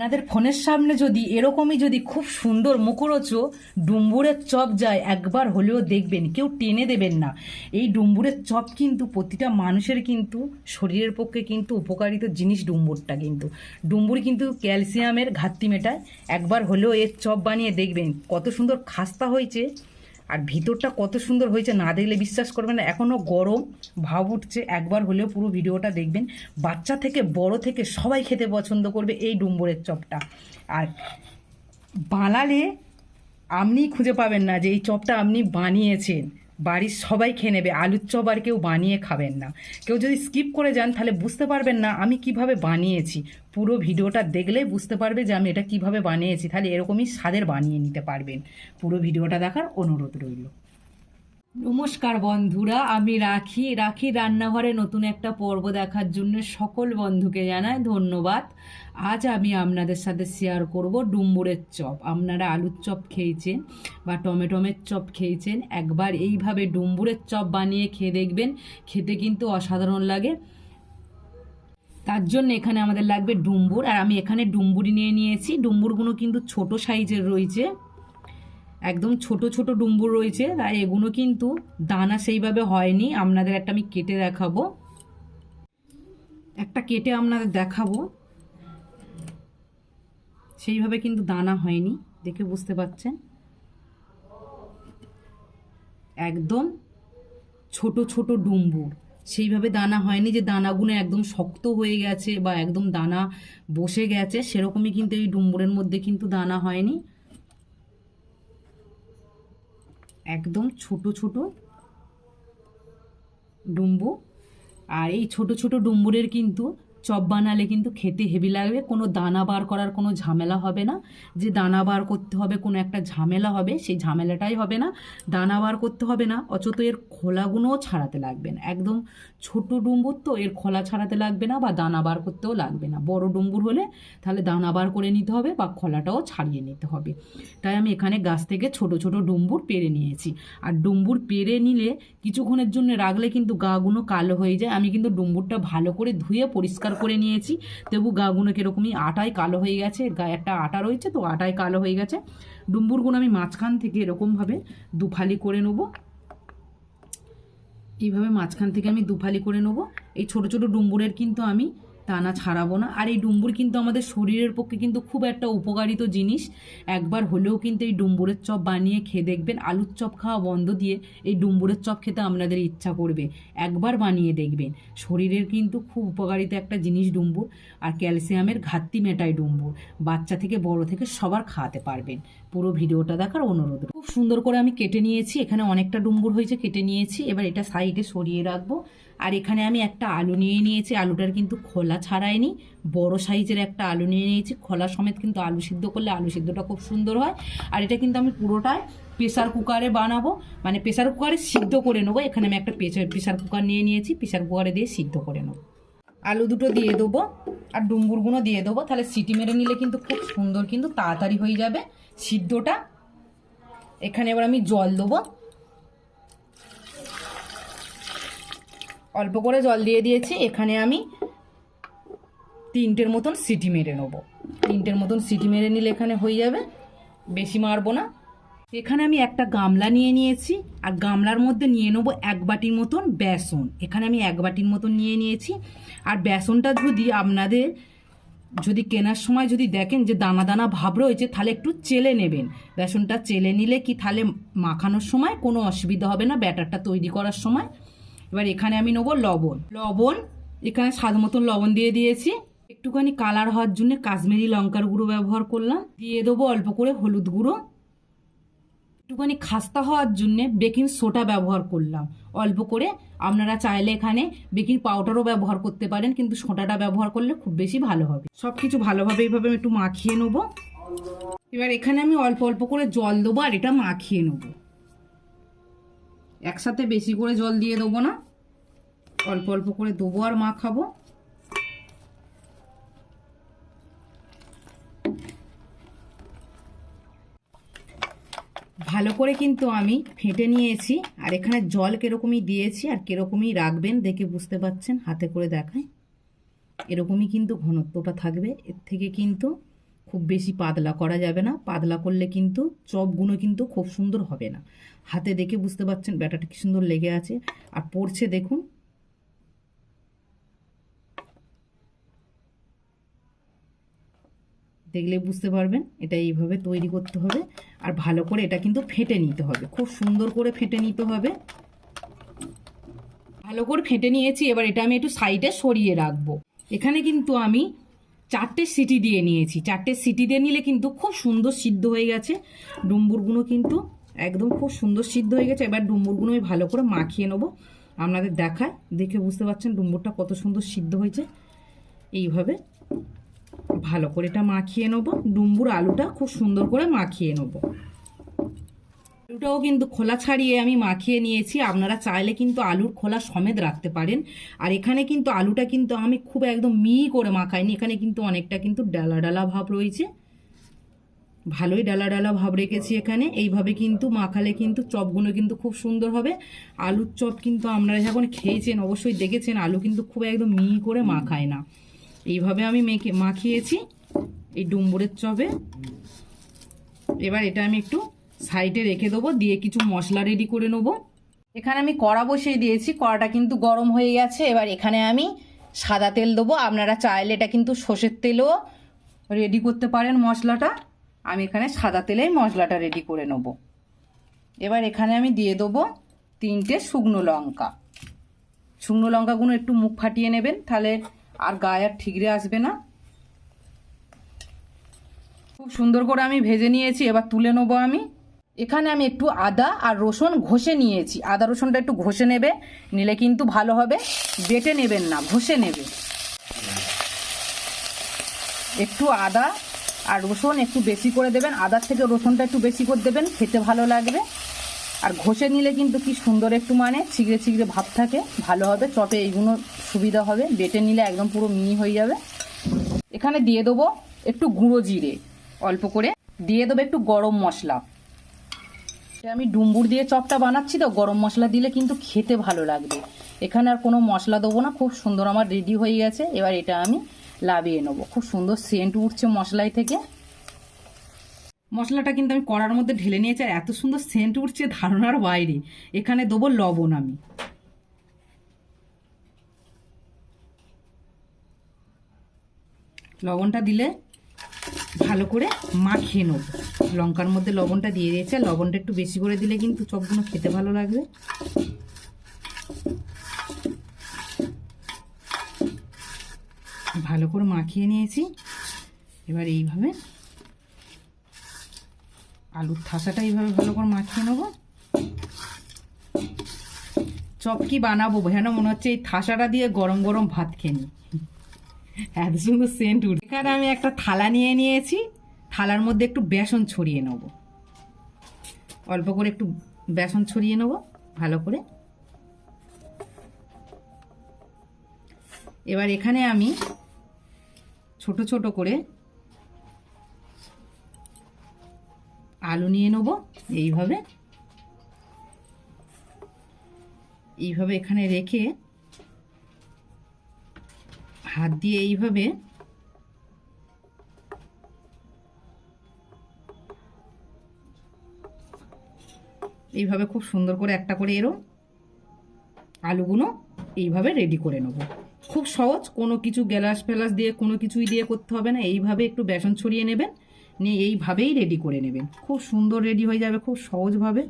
আপনাদের ফোনের সামনে যদি এরকমই যদি খুব সুন্দর মুখরোচক ডুম্বুরের চপ যায়, একবার হলেও দেখবেন, কেউ টেনে দেবেন না। এই ডুম্বুরের চপ কিন্তু প্রতিটা মানুষের কিন্তু শরীরের পক্ষে কিন্তু উপকারিত জিনিস। ডুম্বুরটা কিন্তু ডুম্বুর কিন্তু ক্যালসিয়ামের ঘাটতি মেটায়। একবার হলেও এর চপ বানিয়ে দেখবেন, কত সুন্দর খাস্তা হয়েছে আর ভিতরটা কত সুন্দর হয়েছে, না দেখলে বিশ্বাস করবেন না। এখনও গরম ভাব উঠছে। একবার হলেও পুরো ভিডিওটা দেখবেন। বাচ্চা থেকে বড় থেকে সবাই খেতে পছন্দ করবে এই ডুম্বুরের চপটা। আর বানালে আপনি খুঁজে পাবেন না যে এই চপটা আপনি বানিয়েছেন। বাড়ির সবাই খেয়ে নেবে। আলুর চপ আর কেউ বানিয়ে খাবেন না। কেউ যদি স্কিপ করে যান তাহলে বুঝতে পারবেন না আমি কিভাবে বানিয়েছি। পুরো ভিডিওটা দেখলেই বুঝতে পারবে যে আমি এটা কিভাবে বানিয়েছি। তাহলে এরকমই স্বাদের বানিয়ে নিতে পারবেন। পুরো ভিডিওটা দেখার অনুরোধ রইল। নমস্কার বন্ধুরা, আমি রাখি রান্নাঘরে নতুন একটা পর্ব দেখার জন্য সকল বন্ধুকে জানাই ধন্যবাদ। আজ আমি আপনাদের সাথে শেয়ার করব ডুম্বুরের চপ। আপনারা আলুর চপ খেয়েছেন বা টমেটোমের চপ খেয়েছেন, একবার এইভাবে ডুম্বুরের চপ বানিয়ে খেয়ে দেখবেন। খেতে কিন্তু অসাধারণ লাগে। তার জন্য এখানে আমাদের লাগবে ডুম্বুর, আর আমি এখানে ডুম্বুরি নিয়ে নিয়েছি। ডুম্বুরগুলো কিন্তু ছোট সাইজের রয়েছে, একদম ছোট ছোট ডুম্বুর রয়েছে, তাই এগুলো কিন্তু দানা সেইভাবে হয়নি। আপনাদের একটা আমি কেটে দেখাবো, আপনাদের দেখাবো। সেইভাবে কিন্তু দানা হয়নি, দেখে বুঝতে পারছেন। একদম ছোট ছোট ডুম্বুর, সেইভাবে দানা হয়নি যে দানাগুলো একদম শক্ত হয়ে গেছে বা একদম দানা বসে গেছে, সেরকমই কিন্তু এই ডুম্বুরের মধ্যে কিন্তু দানা হয়নি। একদম ছোট ছোট ডুম্বুর। আর এই ছোট ছোট ডুম্বুরের কিন্তু চপ বানালে কিন্তু খেতে হেভি লাগবে। কোনো দানা বার করার কোনো ঝামেলা হবে না, যে দানা বার করতে হবে কোনো একটা ঝামেলা হবে, সেই ঝামেলাটাই হবে না। দানা বার করতে হবে না, অচত এর খোলাগুলোও ছাড়াতে লাগবে না। একদম ছোট ডুম্বুর তো এর খোলা ছাড়াতে লাগবে না বা দানা বার করতেও লাগবে না। বড় ডুম্বুর হলে তাহলে দানা বার করে নিতে হবে বা খোলাটাও ছাড়িয়ে নিতে হবে। তাই আমি এখানে গাছ থেকে ছোট ছোট ডুম্বুর পেড়ে নিয়েছি। আর ডুম্বুর পেড়ে নিলে কিছুক্ষণের জন্য রাখলে কিন্তু গাগুলো কালো হয়ে যায়। আমি কিন্তু ডুম্বুরটা ভালো করে ধুয়ে পরিষ্কার করে নিয়েছি, তবু গাগুলো কীরকমই আটায় কালো হয়ে গেছে। গায়ে একটা আটা রয়েছে তো আটায় কালো হয়ে গেছে। ডুম্বুরগুলো আমি মাঝখান থেকে এরকমভাবে দুফালি করে নেবো। এইভাবে মাঝখান থেকে আমি দুফালি করে নেবো। এই ছোট ছোট ডুম্বুরের কিন্তু আমি দানা ছাড়াবো না। আর এই ডুম্বুর কিন্তু আমাদের শরীরের পক্ষে কিন্তু খুব একটা উপকারিত জিনিস। একবার হলেও কিন্তু এই ডুম্বুরের চপ বানিয়ে খেয়ে দেখবেন। আলুর চপ খাওয়া বন্ধ দিয়ে এই ডুম্বুরের চপ খেতে আপনাদের ইচ্ছা করবে। একবার বানিয়ে দেখবেন। শরীরের কিন্তু খুব উপকারিতা একটা জিনিস ডুম্বুর। আর ক্যালসিয়ামের ঘাটতি মেটায় ডুম্বুর। বাচ্চা থেকে বড় থেকে সবার খাওয়াতে পারবেন। পুরো ভিডিওটা দেখার অনুরোধ। খুব সুন্দর করে আমি কেটে নিয়েছি। এখানে অনেকটা ডুম্বুর হয়েছে, কেটে নিয়েছি। এবার এটা সাইডে সরিয়ে রাখবো। আর এখানে আমি একটা আলু নিয়ে নিয়েছি। আলুটার কিন্তু খোলা ছাড়াইনি। বড় সাইজের একটা আলু নিয়ে নিয়েছি। খোলা সমেত কিন্তু আলু সিদ্ধ করলে আলু সিদ্ধটা খুব সুন্দর হয়। আর এটা কিন্তু আমি পুরোটাই প্রেসার কুকারে বানাবো, মানে প্রেসার কুকারে সিদ্ধ করে নেবো। এখানে আমি একটা প্রেসার কুকার নিয়ে নিয়েছি, প্রেসার কুকারে দিয়ে সিদ্ধ করে নেবো। আলু দুটো দিয়ে দেবো আর ডুম্বুরগুলো দিয়ে দেবো। তাহলে সিটি মেরে নিলে কিন্তু খুব সুন্দর কিন্তু তাড়াতাড়ি হয়ে যাবে সিদ্ধটা। এখানে এবার আমি জল দেবো, অল্প করে জল দিয়ে দিয়েছি। এখানে আমি 3টের মতন সিটি মেরে নেবো। 3টের মতন সিটি মেরে নিলে এখানে হয়ে যাবে, বেশি মারবো না। এখানে আমি একটা গামলা নিয়ে নিয়েছি, আর গামলার মধ্যে নিয়ে নেবো 1 বাটির মতন বেসন। এখানে আমি 1 বাটির মতন নিয়ে নিয়েছি। আর বেসনটা যদি কেনার সময় যদি দেখেন যে দানা দানা ভাব রয়েছে, তাহলে একটু চেলে নেবেন। বেসনটা চেলে নিলে কি তাহলে মাখানোর সময় কোনো অসুবিধা হবে না, ব্যাটারটা তৈরি করার সময়। এবার এখানে আমি নেবো লবণ। এখানে স্বাদ মতন লবণ দিয়ে দিয়েছি। একটুখানি কালার হওয়ার জন্য কাশ্মীরি লঙ্কার গুঁড়ো ব্যবহার করলাম। দিয়ে দেবো অল্প করে হলুদ গুঁড়ো। একটুখানি খাস্তা হওয়ার জন্য বেকিং সোডা ব্যবহার করলাম অল্প করে। আপনারা চাইলে এখানে বেকিং পাউডারও ব্যবহার করতে পারেন, কিন্তু সোডাটা ব্যবহার করলে খুব বেশি ভালো হবে। সব কিছু ভালোভাবে এইভাবে আমি একটু মাখিয়ে নেবো। এবার এখানে আমি অল্প অল্প করে জল দেবো আর এটা মাখিয়ে নেবো। একসাথে বেশি করে জল দিয়ে দেবো না, অল্প অল্প করে দেবো আর মাখাবো। ভালো করে কিন্তু আমি ফেটে নিয়েছি। আর এখানে জল কিরকমই দিয়েছি আর কিরকমই রাখবেন দেখে বুঝতে পাচ্ছেন। হাতে করে দেখাই, এরকমই কিন্তু ঘনত্বটা থাকবে। এর থেকে কিন্তু খুব বেশি পাতলা করা যাবে না, পাতলা করলে কিন্তু চপগুলো কিন্তু খুব সুন্দর হবে না। হাতে দেখে বুঝতে পারছেন ব্যাটাটা কি সুন্দর লেগে আছে আর পড়ছে দেখুন। দেখলে বুঝতে পারবেন এটা এইভাবে তৈরি করতে হবে। আর ভালো করে এটা কিন্তু ফেটে নিতে হবে, খুব সুন্দর করে ফেটে নিতে হবে। ভালো করে ফেটে নিয়েছি, এবার এটা আমি একটু সাইডে সরিয়ে রাখবো। এখানে কিন্তু আমি 4টে সিটি দিয়ে নিয়েছি। 4টে সিটি দিয়ে নিলে কিন্তু খুব সুন্দর সিদ্ধ হয়ে গেছে। ডুম্বুরগুলো কিন্তু একদম খুব সুন্দর সিদ্ধ হয়ে গেছে। এবার ডুম্বুরগুলো আমি ভালো করে মাখিয়ে নেবো, আপনাদের দেখায়, দেখে বুঝতে পারছেন ডুম্বুরটা কত সুন্দর সিদ্ধ হয়েছে। এইভাবে ভালো করে এটা মাখিয়ে নেবো। ডুম্বুর আলুটা খুব সুন্দর করে মাখিয়ে নেবো। আলুটাও কিন্তু খোলা ছাড়িয়ে আমি মাখিয়ে নিয়েছি। আপনারা চাইলে কিন্তু আলুর খোলা সমেত রাখতে পারেন। আর এখানে কিন্তু আলুটা কিন্তু আমি খুব একদম মিহি করে মাখাইনি, এখানে কিন্তু অনেকটা কিন্তু ডালা ডালা ভাব রয়েছে, ভালোই ডালা ডালা ভাব রেখেছি এখানে। এইভাবে কিন্তু মাখালে কিন্তু চপগুলো কিন্তু খুব সুন্দর হবে। আলুর চপ কিন্তু আপনারা যখন খেয়েছেন অবশ্যই দেখেছেন আলু কিন্তু খুব একদম মিহি করে মাখায় না। এইভাবে আমি মাখিয়েছি এই ডুম্বুরের চপে। এবার এটা আমি একটু সাইডে রেখে দেবো, দিয়ে কিছু মশলা রেডি করে নেবো। এখানে আমি কড়া বসিয়ে দিয়েছি, কড়াটা কিন্তু গরম হয়ে গেছে। এবার এখানে আমি সাদা তেল দেবো, আপনারা চাইলে এটা কিন্তু সর্ষের তেলও রেডি করতে পারেন মশলাটা। আমি এখানে সাদা তেলেই মশলাটা রেডি করে নেব। এবার এখানে আমি দিয়ে দেবো 3টে শুকনো লঙ্কা। শুকনো লঙ্কাগুলো একটু মুখ ফাটিয়ে নেবেন, তাহলে আর গায়ে আর ঠিকরে আসবে না। খুব সুন্দর করে আমি ভেজে নিয়েছি, এবার তুলে নেবো আমি। এখানে আমি একটু আদা আর রসুন ঘষে নিয়েছি। আদা রসুনটা একটু ঘষে নেবে, নিলে কিন্তু ভালো হবে। বেটে নেবেন না, ঘষে নেবে। একটু আদা আর রসুন একটু বেশি করে দেবেন, আদার থেকে রসুনটা একটু বেশি করে দেবেন, খেতে ভালো লাগবে। আর ঘষে নিলে কিন্তু কি সুন্দর একটু মানে ছিগড়ে ছিগড়ে ভাব থাকে, ভালো হবে চপে, এইগুলো সুবিধা হবে। বেটে নিলে একদম পুরো মিহি হয়ে যাবে। এখানে দিয়ে দেবো একটু গুঁড়ো জিরে, অল্প করে দিয়ে দেবো একটু গরম মশলা। আমি ডুম্বুর দিয়ে চপটা বানাচ্ছি তো, গরম মশলা দিলে কিন্তু খেতে ভালো লাগবে। এখানে আর কোনো মশলা দেবো না, খুব সুন্দর আমার রেডি হয়ে গেছে। এবার এটা আমি লাভিয়ে নেবো, খুব সুন্দর সেন্ট উঠছে মশলাই থেকে। মশলাটা কিন্তু আমি কড়ার মধ্যে ঢেলে নিয়েছি, আর এত সুন্দর সেন্ট উঠছে ধারণার বাইরে। এখানে দেবো লবণ আমি। লবণটা দিলে ভালো করে মাখিয়ে নেব। লঙ্কার মধ্যে লবণটা দিয়ে দিয়েছে, লবণটা একটু বেশি করে দিলে কিন্তু চপগুলো খেতে ভালো লাগবে। ভালো করে মাখিয়ে নিয়েছি। এবার এইভাবে আলুর থাসাটা এইভাবে ভালো করে মাখিয়ে নেব। চপ কি বানাবো যেন মনে হচ্ছে এই থাসাটা দিয়ে গরম গরম ভাত খেয়ে নিই, এত সুন্দর সেন্ট উঠে। এখানে আমি একটা থালা নিয়ে নিয়েছি, থালার মধ্যে একটু বেসন ছড়িয়ে নেব, অল্প করে একটু বেসন ছড়িয়ে নেব ভালো করে। এবার এখানে আমি ছোট ছোট করে আলু নিয়ে নেব। এইভাবে এইভাবে এখানে রেখে হাত দিয়ে এইভাবে এইভাবে খুব সুন্দর করে একটা করে এরো আলুগুলো এইভাবে রেডি করে নেব। খুব সহজ, কোনো কিছু গ্যালাস ফ্যালাস দিয়ে কোনো কিছুই দিয়ে করতে হবে না। এইভাবে একটু বেসন ছড়িয়ে নেবেন, নিয়ে এইভাবেই রেডি করে নেবেন। খুব সুন্দর রেডি হয়ে যাবে, খুব সহজভাবে,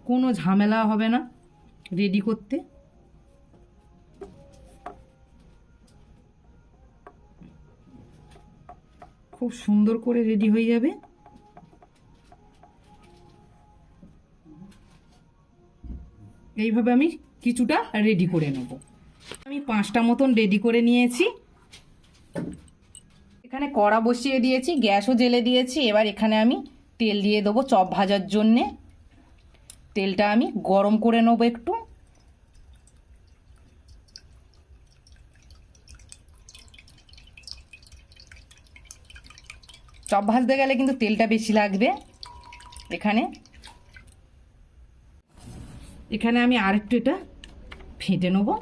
কোনো ঝামেলা হবে না রেডি করতে। খুব সুন্দর করে রেডি হয়ে যাবে। এইভাবে আমি কিছুটা রেডি করে নেব। আমি 5টা মতন রেডি করে নিয়েছি। এখানে কড়া বসিয়ে দিয়েছি, গ্যাসও জ্বেলে দিয়েছি। এবার এখানে আমি তেল দিয়ে দেবো চপ ভাজার জন্যে। তেলটা আমি গরম করে নেবো একটু। চপ ভাজতে গেলে কিন্তু তেলটা বেশি লাগবে। এখানে এখানে আমি আরেকটু এটা ফেটে নেবো।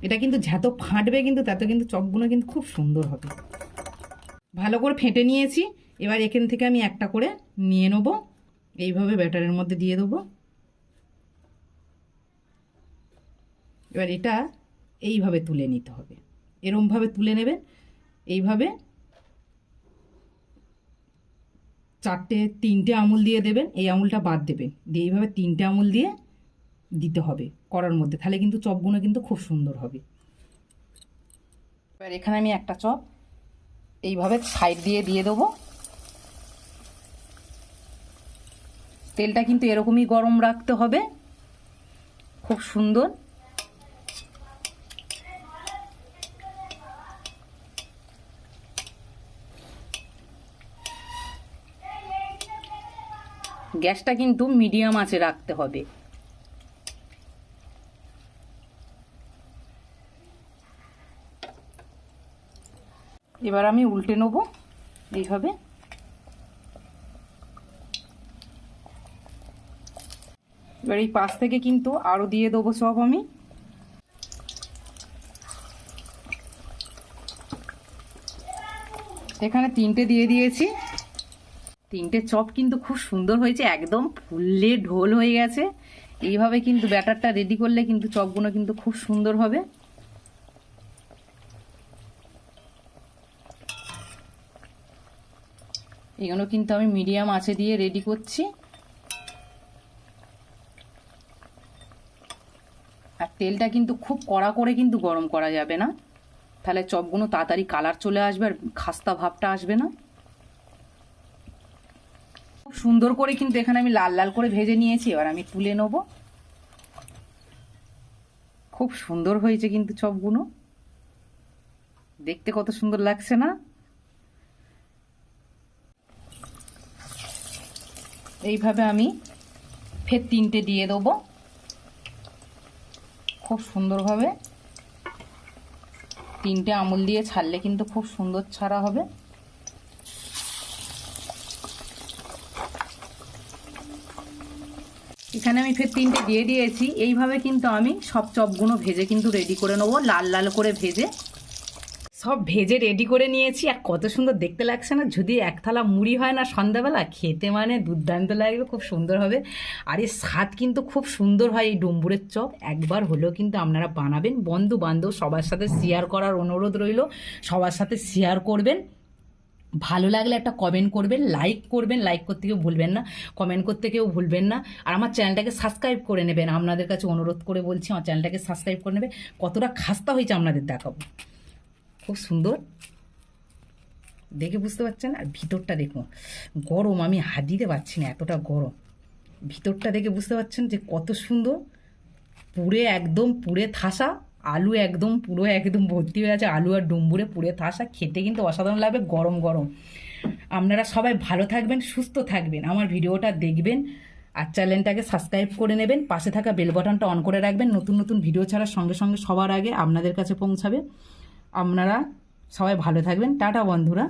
এটা কিন্তু যত ফাটবে কিন্তু তত কিন্তু চপগুলো কিন্তু খুব সুন্দর হবে। ভালো করে ফেটে নিয়েছি। এবার এখান থেকে আমি একটা করে নিয়ে নেব, এইভাবে ব্যাটারের মধ্যে দিয়ে দেবো। এবার এটা এইভাবে তুলে নিতে হবে, এরমভাবে তুলে নেবেন। এইভাবে 3টে আঙুল দিয়ে দেবেন, এই আঙুলটা বাদ দেবেন, দিয়ে এইভাবে 3টে আঙুল দিয়ে দিতে হবে কড়ার মধ্যে, তাহলে কিন্তু চপগুলো কিন্তু খুব সুন্দর হবে। এবার এখানে আমি একটা চপ এইভাবে সাইড দিয়ে দেবো। তেলটা কিন্তু এরকমই গরম রাখতে হবে, খুব সুন্দর। গ্যাসটা কিন্তু মিডিয়াম আঁচে রাখতে হবে। এবার আমি উল্টে নেব এইভাবে। এবার এই পাশ থেকে কিন্তু আরও দিয়ে দেবো সব আমি। এখানে 3টে দিয়ে দিয়েছি। 3টে চপ কিন্তু খুব সুন্দর হয়েছে, একদম ফুললে ঢোল হয়ে গেছে। এইভাবে কিন্তু ব্যাটারটা রেডি করলে কিন্তু চপগুলো কিন্তু খুব সুন্দর হবে। এগুলো কিন্তু আমি মিডিয়াম আঁচে দিয়ে রেডি করছি। আর তেলটা কিন্তু খুব কড়া করে কিন্তু গরম করা যাবে না, তাহলে চপগুলো তাড়াতাড়ি কালার চলে আসবে আর খাস্তা ভাবটা আসবে না। খুব সুন্দর করে কিন্তু এখানে আমি লাল লাল করে ভেজে নিয়েছি। এবার আমি তুলে নেব। খুব সুন্দর হয়েছে কিন্তু চপগুলো, দেখতে কত সুন্দর লাগছে না? এইভাবে আমি ফের 3টে দিয়ে দেবো খুব সুন্দরভাবে। 3টে আঙুল দিয়ে ছাড়লে কিন্তু খুব সুন্দর ছাড়া হবে। এখানে আমি ফের 3টে দিয়ে দিয়েছি। এইভাবে কিন্তু আমি সব চপগুলো ভেজে কিন্তু রেডি করে নেবো, লাল লাল করে ভেজে সব ভেজে রেডি করে নিয়েছি। আর কত সুন্দর দেখতে লাগছে না? যদি এক থালা মুড়ি হয় না সন্ধ্যাবেলা, খেতে মানে দুর্দান্ত লাগবে, খুব সুন্দর হবে। আর এর স্বাদ কিন্তু খুব সুন্দর হয় এই ডুম্বুরের চপ। একবার হলেও কিন্তু আপনারা বানাবেন, বন্ধু বান্ধব সবার সাথে শেয়ার করার অনুরোধ রইল, সবার সাথে শেয়ার করবেন। ভালো লাগলে একটা কমেন্ট করবেন, লাইক করবেন, লাইক করতে কেউ ভুলবেন না, কমেন্ট করতে কেউ ভুলবেন না। আর আমার চ্যানেলটাকে সাবস্ক্রাইব করে নেবেন, আপনাদের কাছে অনুরোধ করে বলছি, আমার চ্যানেলটাকে সাবস্ক্রাইব করে নেবে। কতটা খাস্তা হয়েছে আপনাদের দেখাবো, খুব সুন্দর দেখে বুঝতে পারছেন। আর ভিতরটা দেখুন, গরম, আমি হাত দিতে পারছি না, এতটা গরম। ভিতরটা দেখে বুঝতে পারছেন যে কত সুন্দর, পুরে থাসা আলু, পুরো একদম ভর্তি হয়ে আছে আলু আর ডুম্বুরে পুরে থাসা। খেতে কিন্তু অসাধারণ লাগবে গরম গরম। আপনারা সবাই ভালো থাকবেন, সুস্থ থাকবেন, আমার ভিডিওটা দেখবেন আর চ্যানেলটাকে সাবস্ক্রাইব করে নেবেন, পাশে থাকা বেল বাটনটা অন করে রাখবেন। নতুন নতুন ভিডিও ছাড়ার সঙ্গে সঙ্গে সবার আগে আপনাদের কাছে পৌঁছাবে। আপনারা সবাই ভালো থাকবেন, টাটা বন্ধুরা।